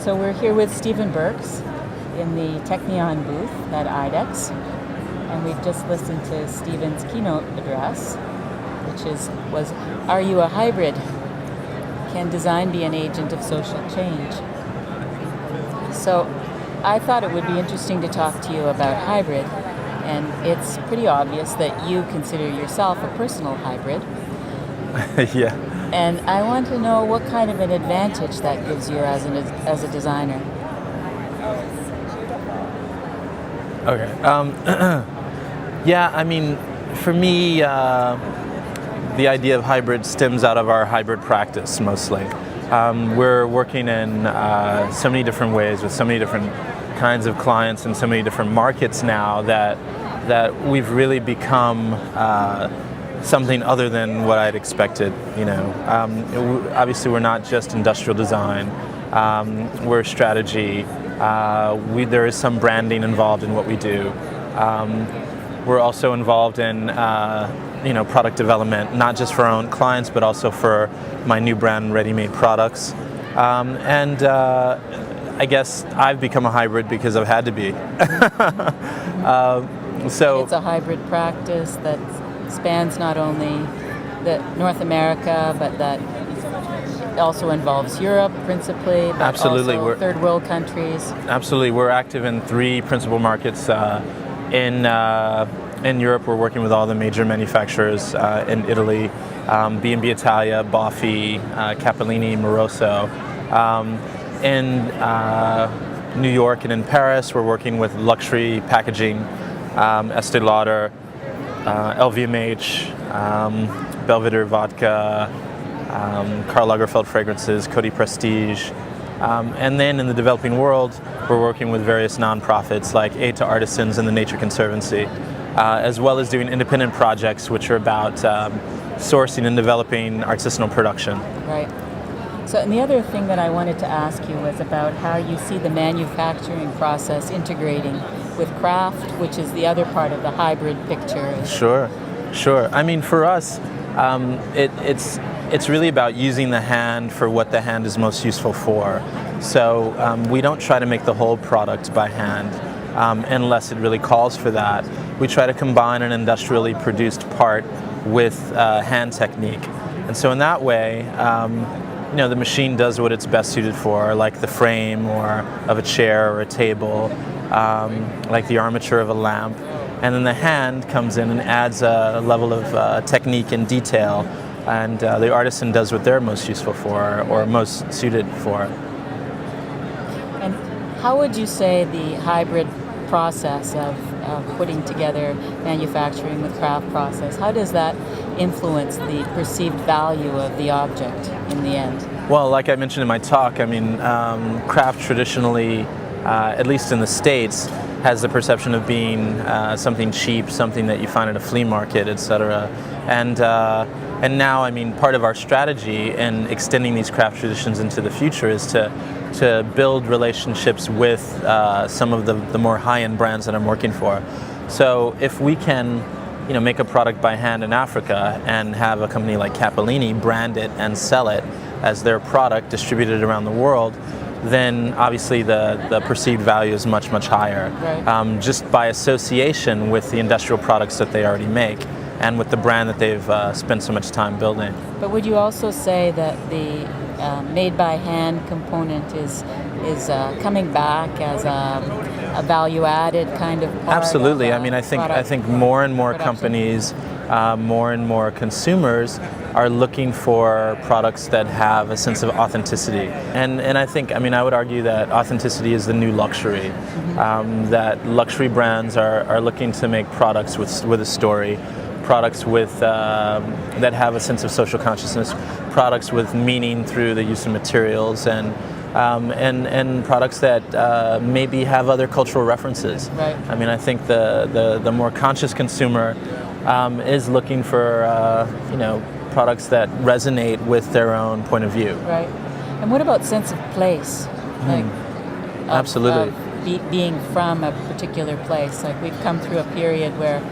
So we're here with Stephen Burks in the Technion booth at IIDEX, and we've just listened to Stephen's keynote address, which was "Are you a hybrid? Can design be an agent of social change?" So I thought it would be interesting to talk to you about hybrid, and it's pretty obvious that you consider yourself a personal hybrid. Yeah. And I want to know what kind of an advantage that gives you as a designer. Okay. Yeah, I mean, for me, the idea of hybrid stems out of our hybrid practice mostly. We're working in so many different ways with so many different kinds of clients and so many different markets now that we've really become something other than what I'd expected. Obviously we're not just industrial design. We're strategy. There is some branding involved in what we do. We're also involved in product development, not just for our own clients, but also for my new brand, ready-made products. I guess I've become a hybrid because I've had to be. So it's a hybrid practice that spans not only North America, but that also involves Europe principally, but absolutely, also third world countries. Absolutely, we're active in 3 principal markets. In Europe, we're working with all the major manufacturers in Italy, B&B Italia, Boffi, Capellini, Moroso. In New York and in Paris, we're working with luxury packaging, Estee Lauder, LVMH, Belvedere Vodka, Karl Lagerfeld Fragrances, Coty Prestige. And then in the developing world, we're working with various nonprofits like Aid to Artisans and the Nature Conservancy, as well as doing independent projects which are about sourcing and developing artisanal production. Right. So, and the other thing that I wanted to ask you was about how you see the manufacturing process integrating with craft, which is the other part of the hybrid picture. Sure. I mean, for us, it's really about using the hand for what the hand is most useful for. So we don't try to make the whole product by hand unless it really calls for that. We try to combine an industrially produced part with hand technique. And so in that way, the machine does what it's best suited for, like the frame of a chair or a table, like the armature of a lamp. And then the hand comes in and adds a level of technique and detail, and the artisan does what they're most useful for or most suited for. And how would you say the hybrid process of putting together manufacturing with craft process, how does that influence the perceived value of the object in the end? Well, like I mentioned in my talk, I mean, craft traditionally, at least in the States, has the perception of being something cheap, something that you find at a flea market, etc. And now, I mean, part of our strategy in extending these craft traditions into the future is to build relationships with some of the more high-end brands that I'm working for. So if we can, make a product by hand in Africa and have a company like Capellini brand it and sell it as their product distributed around the world, then obviously the perceived value is much, much higher. Right. Just by association with the industrial products that they already make and with the brand that they've spent so much time building. But would you also say that the made-by-hand component is coming back as a value-added kind of part? Absolutely. I mean, I think more and more companies, more and more consumers are looking for products that have a sense of authenticity. And I think, I mean, I would argue that authenticity is the new luxury. Mm-hmm. That luxury brands are looking to make products with a story, products with that have a sense of social consciousness, products with meaning through the use of materials, and products that maybe have other cultural references. Right. I mean, I think the more conscious consumer is looking for products that resonate with their own point of view. Right. And what about sense of place? Like, absolutely. Being from a particular place. Like, we've come through a period where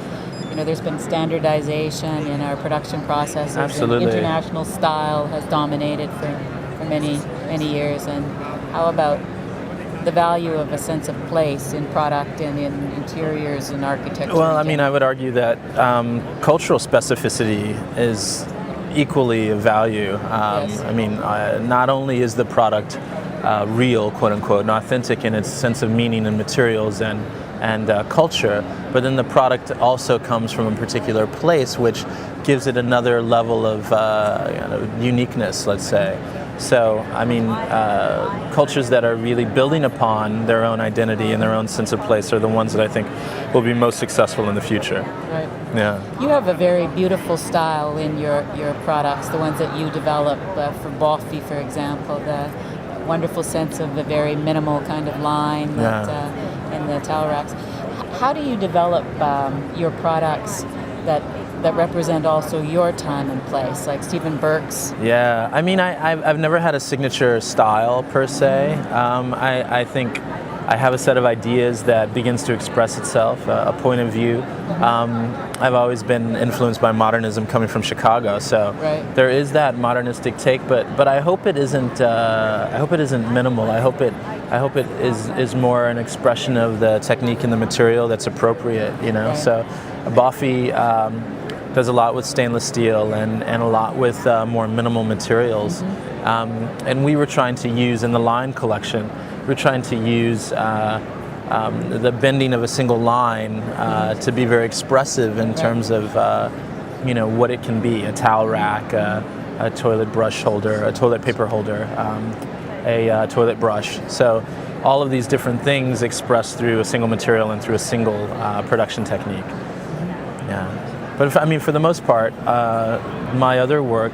there's been standardization in our production processes. Absolutely. And international style has dominated for many years. And how about the value of a sense of place in product and in interiors and architecture? Well, I mean, I would argue that cultural specificity is equally of value. Yes. I mean, not only is the product real, quote unquote, and authentic in its sense of meaning and materials and culture, but then the product also comes from a particular place, which gives it another level of uniqueness, let's say. So, I mean, cultures that are really building upon their own identity and their own sense of place are the ones that I think will be most successful in the future. Right. Yeah. You have a very beautiful style in your products, the ones that you develop for Boffy, for example, the wonderful sense of the very minimal kind of line that, in the towel racks. How do you develop your products that represent also your time and place, like Stephen Burks? Yeah, I mean, I've never had a signature style per se. I think I have a set of ideas that begins to express itself, a point of view. I've always been influenced by modernism coming from Chicago, so there is that modernistic take. But I hope it isn't. I hope it isn't minimal. I hope it is more an expression of the technique and the material that's appropriate. You know, so Boffy does a lot with stainless steel and a lot with more minimal materials. And we were trying to use in the line collection. We're trying to use the bending of a single line to be very expressive in terms of what it can be: a towel rack, a toilet brush holder, a toilet paper holder, a toilet brush. So all of these different things expressed through a single material and through a single production technique. Yeah, but I mean, for the most part, my other work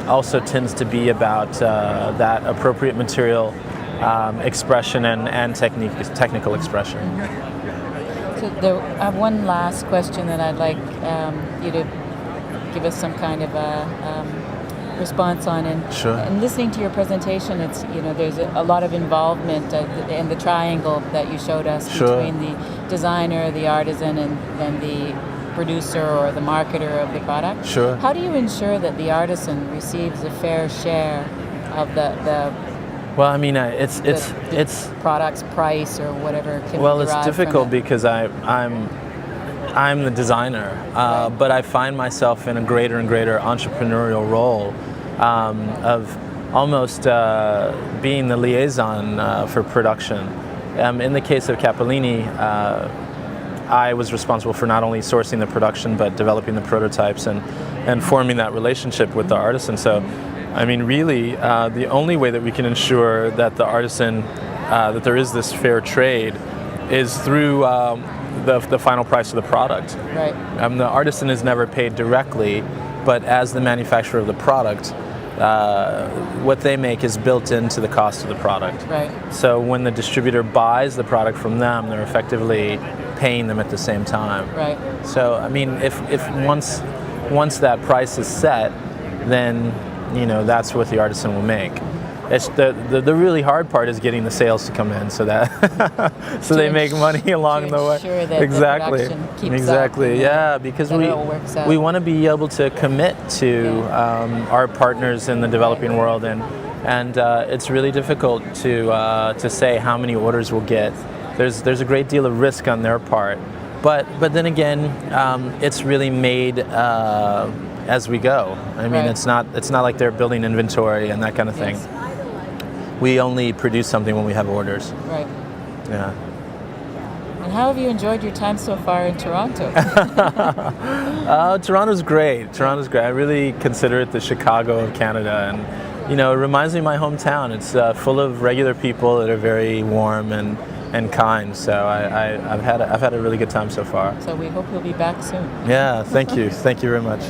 also tends to be about that appropriate material expression and technical expression. So I have one last question that I'd like you to give us some kind of a response on. And, sure. And listening to your presentation, it's there's a lot of involvement in the triangle that you showed us between the designer, the artisan, and then the producer or the marketer of the product. Sure. How do you ensure that the artisan receives a fair share of the well, I mean, it's product's price or whatever can well, be it's derived difficult from it? because I'm the designer, but I find myself in a greater and greater entrepreneurial role of almost being the liaison for production. In the case of Cappellini, I was responsible for not only sourcing the production but developing the prototypes and forming that relationship with the artisan. So, I mean, really, the only way that we can ensure that the artisan, that there is this fair trade, is through the final price of the product. Right. The artisan is never paid directly, but as the manufacturer of the product, what they make is built into the cost of the product. Right. So when the distributor buys the product from them, they're effectively paying them at the same time. Right. So, I mean, if once that price is set, then that's what the artisan will make. It's the really hard part is getting the sales to come in so that so they make money along the way. That exactly. The production keeps exactly. Up yeah, because we want to be able to commit to our partners in the developing world, and it's really difficult to say how many orders we'll get. There's a great deal of risk on their part, but then again, it's really made as we go. I mean, it's not like they're building inventory and that kind of thing. Yes. We only produce something when we have orders. Right. Yeah. And how have you enjoyed your time so far in Toronto? Toronto's great. Toronto's great. I really consider it the Chicago of Canada, and it reminds me of my hometown. It's full of regular people that are very warm and kind. So I've had a really good time so far. So we hope you'll be back soon. Yeah. Thank you. Thank you very much.